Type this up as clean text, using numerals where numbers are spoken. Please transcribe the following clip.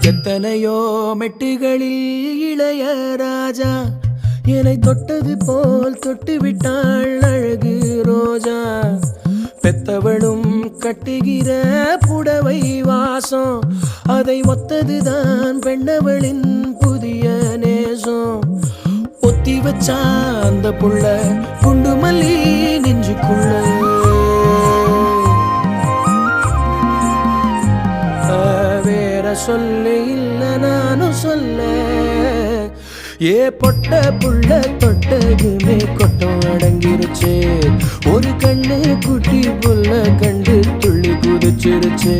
எத்தனையோ மெட்டுகளில் இளைய ராஜா என்னை தொட்டது போல் தொட்டு விட்டாள் அழகு ரோஜா. பெத்தவளும் கட்டுகிற புடவை வாசம் அதை ஒத்ததுதான் பெண்ணவளின் புதிய நேசம். ஒத்தி வச்சா அந்த புள்ள குண்டு மல்லி நெஞ்சுக்குள்ள. வேற சொல்ல இல்ல நானும் சொல்ல. ஏ பொட்ட புள்ள தொட்டதுமே கொட்டம் அடங்கிருச்சு. ஒரு கண்ணு குட்டி புள்ள கண்டு துள்ளி குதிச்சிருச்சு.